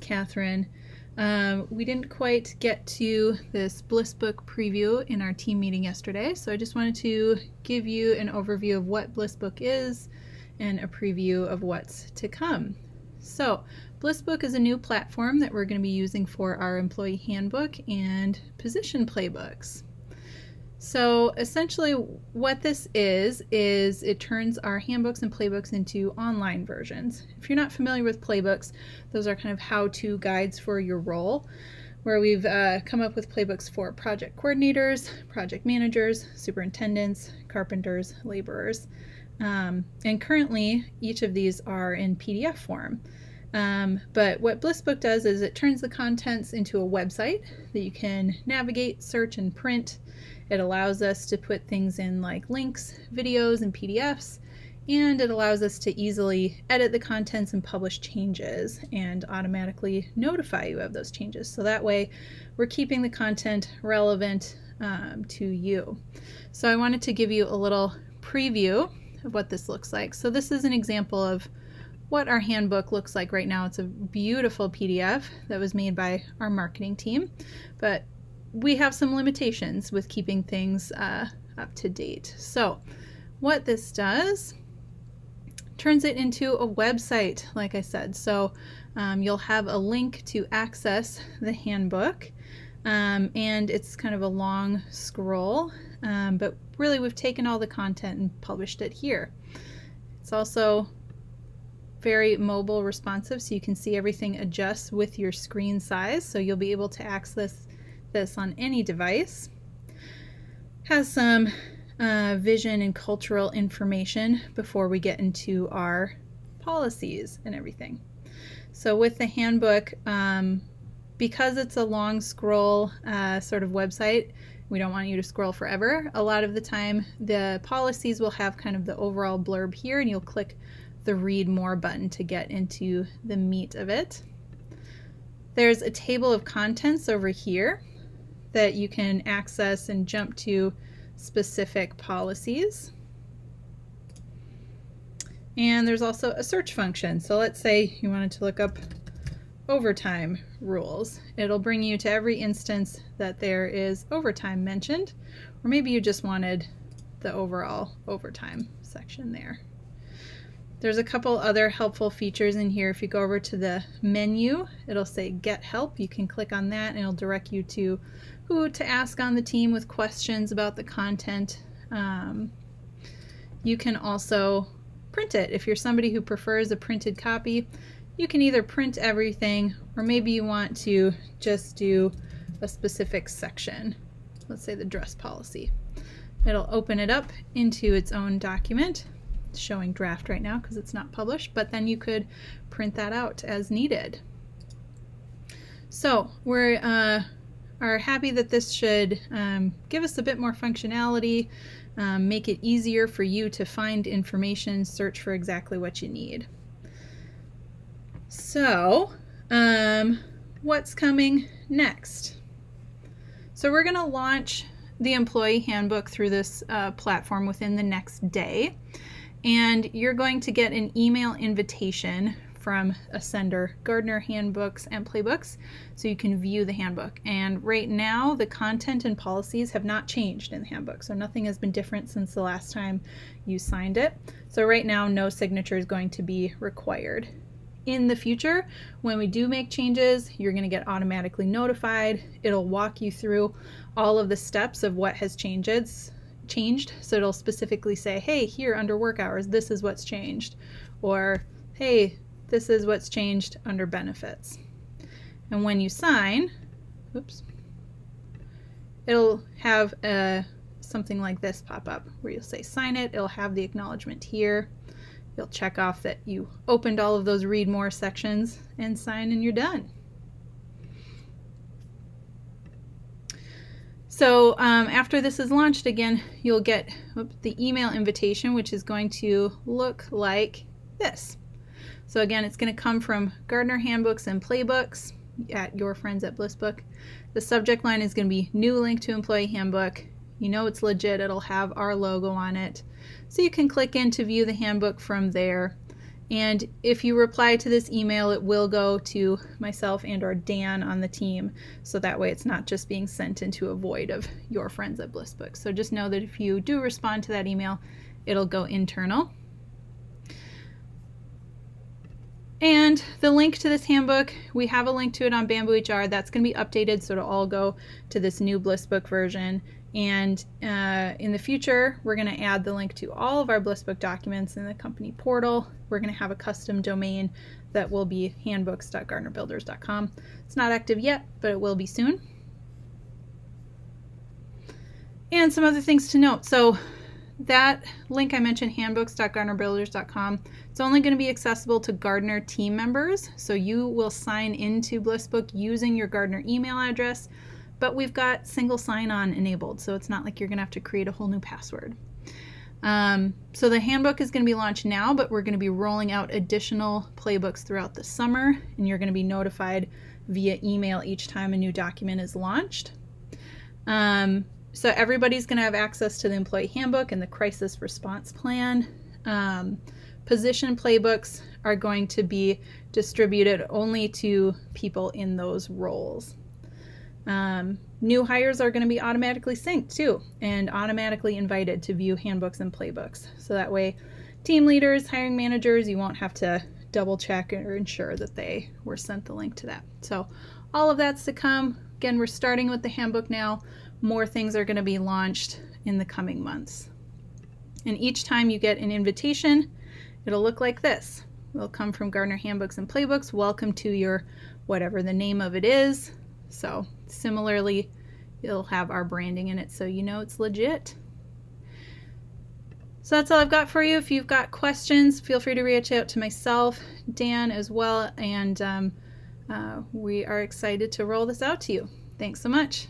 Catherine. We didn't quite get to this Blissbook preview in our team meeting yesterday, so I just wanted to give you an overview of what Blissbook is and a preview of what's to come. So Blissbook is a new platform that we're going to be using for our employee handbook and position playbooks. So essentially what this is it turns our handbooks and playbooks into online versions. If you're not familiar with playbooks, those are kind of how-to guides for your role, where we've come up with playbooks for project coordinators, project managers, superintendents, carpenters, laborers. And currently each of these are in PDF form. But what Blissbook does is it turns the contents into a website that you can navigate, search, and print. It allows us to put things in like links, videos, and PDFs, and it allows us to easily edit the contents and publish changes and automatically notify you of those changes. So that way we're keeping the content relevant to you. So I wanted to give you a little preview of what this looks like. So this is an example of what our handbook looks like right now. It's a beautiful PDF that was made by our marketing team, but we have some limitations with keeping things up to date. So what this does, turns it into a website, like I said. So you'll have a link to access the handbook, and it's kind of a long scroll, but really we've taken all the content and published it here. It's also very mobile responsive, so you can see everything adjusts with your screen size, so you'll be able to access this on any device. Has some vision and cultural information before we get into our policies and everything. So with the handbook, because it's a long scroll sort of website, we don't want you to scroll forever. A lot of the time the policies will have kind of the overall blurb here, and you'll click the read more button to get into the meat of it. There's a table of contents over here that you can access and jump to specific policies. And there's also a search function. So let's say you wanted to look up overtime rules. It'll bring you to every instance that there is overtime mentioned, or maybe you just wanted the overall overtime section there. There's a couple other helpful features in here. If you go over to the menu, it'll say Get Help. You can click on that and it'll direct you to who to ask on the team with questions about the content. You can also print it. If you're somebody who prefers a printed copy, you can either print everything, or maybe you want to just do a specific section. Let's say the dress policy. It'll open it up into its own document. It's showing draft right now because it's not published, but then you could print that out as needed. So we are happy that this should give us a bit more functionality, make it easier for you to find information, search for exactly what you need. So what's coming next? So we're going to launch the employee handbook through this platform within the next day. And you're going to get an email invitation from a sender, Gardner Handbooks and Playbooks, so you can view the handbook. And right now, the content and policies have not changed in the handbook, so nothing has been different since the last time you signed it. So right now, no signature is going to be required. In the future, when we do make changes, you're going to get automatically notified. It'll walk you through all of the steps of what has changed. So it'll specifically say, hey, here under work hours, this is what's changed. Or, hey, this is what's changed under benefits. And when you sign, oops, it'll have something like this pop up where you'll say sign it. It'll have the acknowledgement here. You'll check off that you opened all of those read more sections and sign, and you're done. So after this is launched, again, you'll get the email invitation, which is going to look like this. So again, it's going to come from Gardner Handbooks and Playbooks at your friends at Blissbook. The subject line is going to be new link to employee handbook. You know it's legit. It'll have our logo on it. So you can click in to view the handbook from there. And if you reply to this email, it will go to myself and or Dan on the team. So that way it's not just being sent into a void of your friends at Blissbook. So just know that if you do respond to that email, it'll go internal. And the link to this handbook, we have a link to it on Bamboo HR. That's going to be updated, so it'll all go to this new Blissbook version. And in the future, we're going to add the link to all of our Blissbook documents in the company portal. We're going to have a custom domain that will be handbooks.gartnerbuilders.com. It's not active yet, but it will be soon. And some other things to note. So that link I mentioned, handbooks.gartnerbuilders.com, it's only going to be accessible to Gartner team members. So you will sign into Blissbook using your Gartner email address, but we've got single sign-on enabled, so it's not like you're going to have to create a whole new password. So the handbook is going to be launched now, but we're going to be rolling out additional playbooks throughout the summer, and you're going to be notified via email each time a new document is launched. So everybody's going to have access to the employee handbook and the crisis response plan. Position playbooks are going to be distributed only to people in those roles. New hires are going to be automatically synced too, and automatically invited to view handbooks and playbooks. So that way, team leaders, hiring managers, you won't have to double check or ensure that they were sent the link to that. So all of that's to come. Again, we're starting with the handbook now. More things are going to be launched in the coming months. And each time you get an invitation, it'll look like this. It'll come from Gartner Handbooks and Playbooks. Welcome to your whatever the name of it is. So similarly, it'll have our branding in it so you know it's legit. So that's all I've got for you. If you've got questions, feel free to reach out to myself, Dan as well, and we are excited to roll this out to you. Thanks so much.